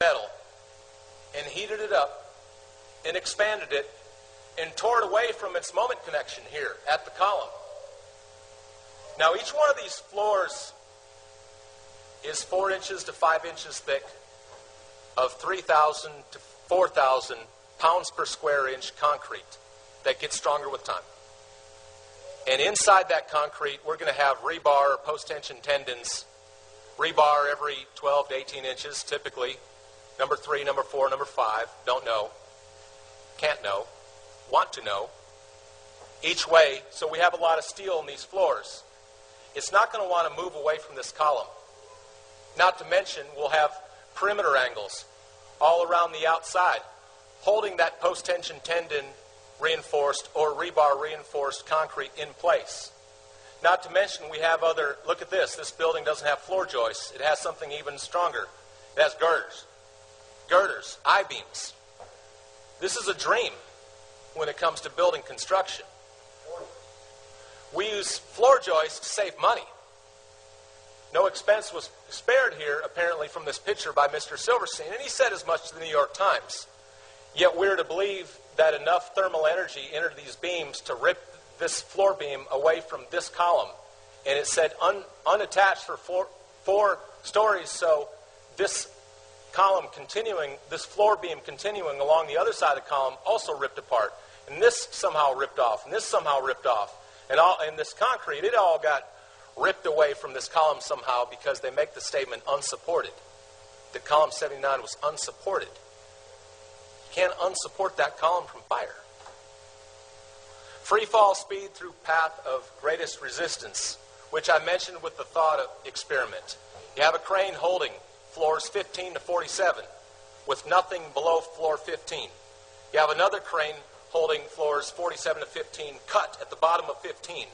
metal and heated it up and expanded it and tore it away from its moment connection here at the column. Now each one of these floors is 4 inches to 5 inches thick of 3,000 to 4,000 pounds per square inch concrete that gets stronger with time. And inside that concrete, we're going to have rebar or post-tension tendons, rebar every 12 to 18 inches, typically. Number 3, number 4, number 5, don't know, can't know, want to know. Each way, so we have a lot of steel in these floors. It's not going to want to move away from this column. Not to mention, we'll have perimeter angles all around the outside, holding that post-tension tendon reinforced or rebar reinforced concrete in place. Not to mention we have other, look at this building doesn't have floor joists. It has something even stronger. It has girders, I-beams. This is a dream when it comes to building construction. We use floor joists to save money. No expense was spared here, apparently, from this picture by Mr. Silverstein, and he said as much to the New York Times. Yet we're to believe that enough thermal energy entered these beams to rip this floor beam away from this column. And it said unattached for four stories, so this column continuing, this floor beam continuing along the other side of the column also ripped apart. And this somehow ripped off, and this somehow ripped off. And this concrete, it all got ripped away from this column somehow because they make the statement unsupported. That column 79 was unsupported. You can't unsupport that column from fire. Free fall speed through path of greatest resistance, which I mentioned with the thought of experiment. You have a crane holding floors 15 to 47 with nothing below floor 15. You have another crane holding floors 47 to 15 cut at the bottom of 15.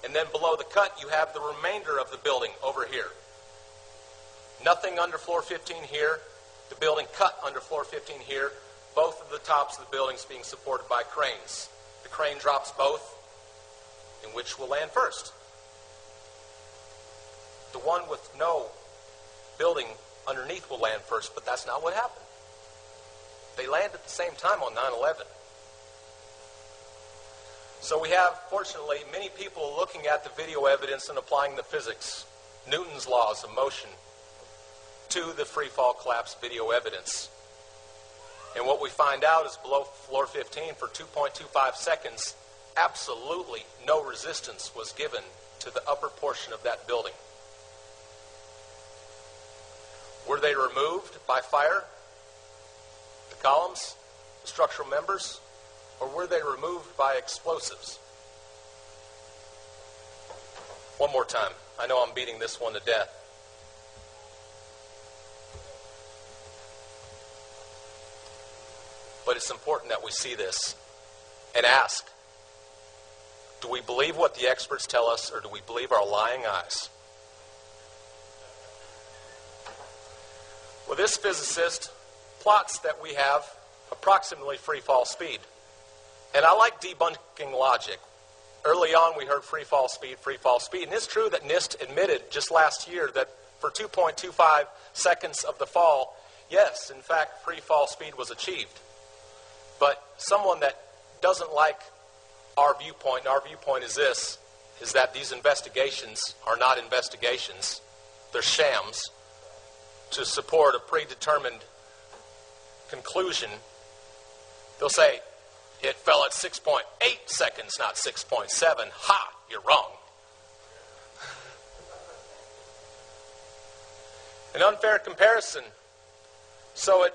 And then below the cut, you have the remainder of the building over here. Nothing under floor 15 here. The building cut under floor 15 here. Both of the tops of the buildings being supported by cranes. The crane drops both, and which will land first? The one with no building underneath will land first, but that's not what happened. They landed at the same time on 9/11. So we have, fortunately, many people looking at the video evidence and applying the physics, Newton's laws of motion, to the free fall collapse video evidence. And what we find out is below floor 15 for 2.25 seconds, absolutely no resistance was given to the upper portion of that building. Were they removed by fire? The columns, the structural members? Or were they removed by explosives? One more time. I know I'm beating this one to death. But it's important that we see this and ask, do we believe what the experts tell us, or do we believe our lying eyes? Well, this physicist plots that we have approximately free fall speed. And I like debunking logic. Early on, we heard free fall speed. And it's true that NIST admitted just last year that for 2.25 seconds of the fall, yes, in fact, free fall speed was achieved. But someone that doesn't like our viewpoint, and our viewpoint is this, is that these investigations are not investigations. They're shams to support a predetermined conclusion. They'll say, it fell at 6.8 seconds, not 6.7. Ha! You're wrong. An unfair comparison. So it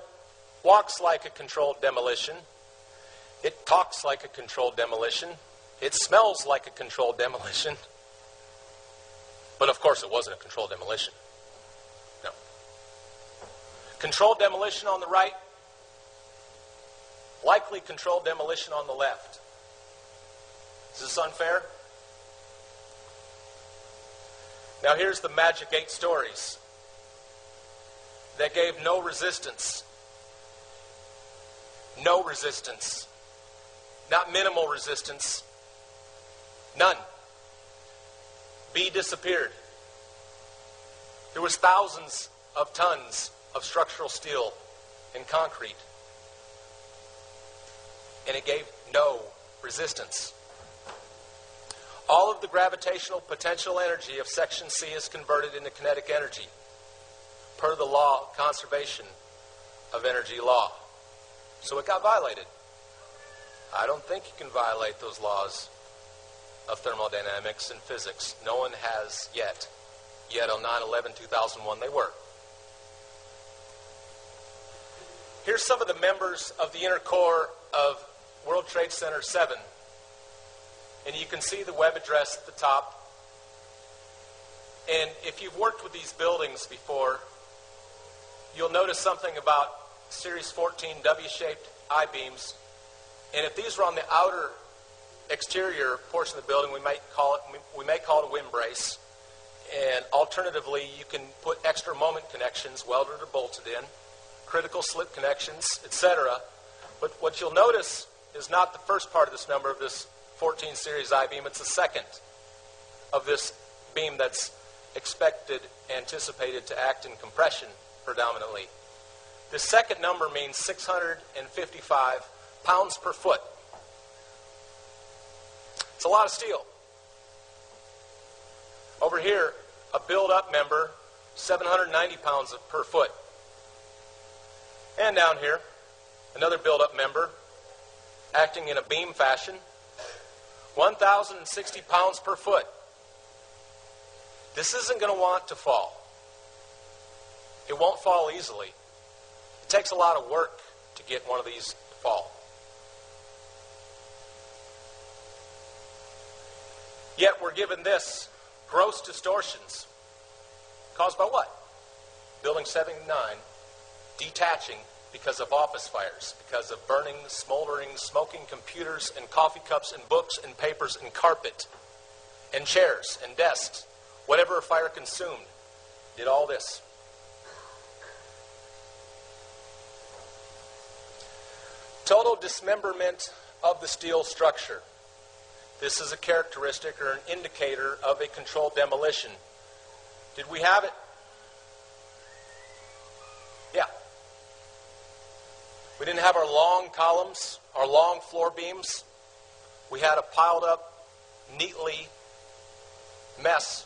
walks like a controlled demolition. It talks like a controlled demolition. It smells like a controlled demolition. But of course it wasn't a controlled demolition. No. Controlled demolition on the right. Likely controlled demolition on the left. Is this unfair? Now here's the magic 8 stories that gave no resistance. No resistance. Not minimal resistance. None. B disappeared. There was thousands of tons of structural steel in concrete, and it gave no resistance. All of the gravitational potential energy of section C is converted into kinetic energy per the law, conservation of energy law. So it got violated. I don't think you can violate those laws of thermodynamics and physics. No one has yet. Yet on 9/11/2001 they were. Here's some of the members of the inner core of World Trade Center 7. And you can see the web address at the top. And if you've worked with these buildings before, you'll notice something about Series 14 W-shaped I-beams. And if these were on the outer exterior portion of the building, we may call it a windbrace. And alternatively, you can put extra moment connections, welded or bolted in, critical slip connections, etc. But what you'll notice is not the first part of this number of this 14 series I-beam, it's the second of this beam that's anticipated to act in compression predominantly. This second number means 655 pounds per foot. It's a lot of steel. Over here, a build-up member, 790 pounds per foot. And down here, another build-up member, acting in a beam fashion, 1,060 pounds per foot. This isn't going to want to fall. It won't fall easily. It takes a lot of work to get one of these to fall. Yet we're given this gross distortions. Caused by what? Building 79 detaching because of office fires, because of burning, smoldering, smoking computers and coffee cups and books and papers and carpet and chairs and desks. Whatever a fire consumed did all this. Total dismemberment of the steel structure. This is a characteristic or an indicator of a controlled demolition. Did we have it? Yeah. We didn't have our long columns, our long floor beams. We had a piled up, neatly mess,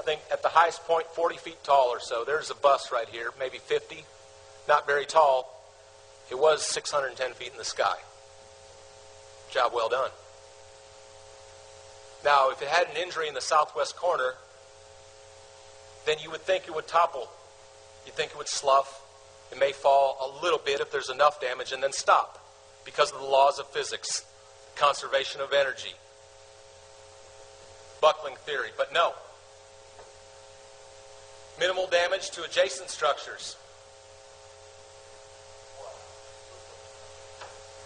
I think at the highest point 40 feet tall or so. There's a bus right here, maybe 50, not very tall. It was 610 feet in the sky. Job well done. Now, if it had an injury in the southwest corner, then you would think it would topple. You'd think it would slough. It may fall a little bit if there's enough damage and then stop because of the laws of physics, conservation of energy, buckling theory. But no. Minimal damage to adjacent structures.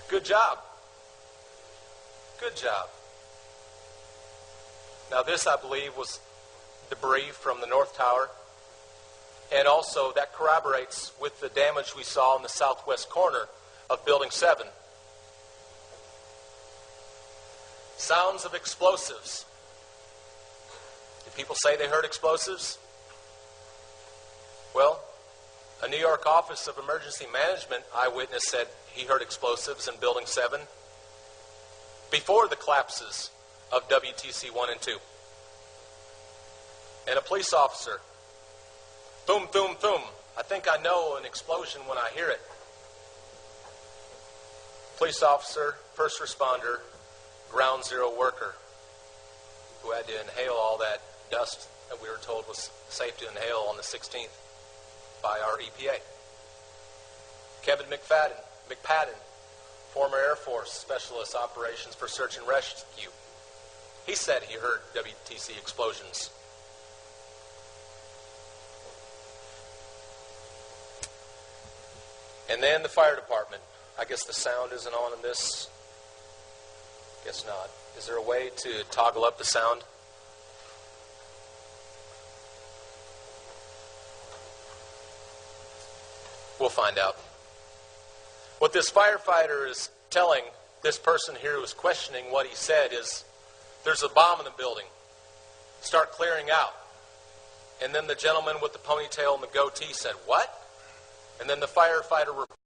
Good job. Good job. Now this, I believe, was debris from the North Tower. And also that corroborates with the damage we saw in the southwest corner of Building 7. Sounds of explosives. Did people say they heard explosives? Well, a New York Office of Emergency Management eyewitness said he heard explosives in Building 7 before the collapses of WTC 1 and 2. And a police officer, boom, boom, boom. I think I know an explosion when I hear it. Police officer, first responder, ground zero worker who had to inhale all that dust that we were told was safe to inhale on the 16th by our EPA. Kevin McPadden, former Air Force Specialist Operations for Search and Rescue. He said he heard WTC explosions. And then the fire department. I guess the sound isn't on in this. Guess not. Is there a way to toggle up the sound? We'll find out. What this firefighter is telling this person here who is questioning what he said is, there's a bomb in the building. Start clearing out. And then the gentleman with the ponytail and the goatee said, what? And then the firefighter replied,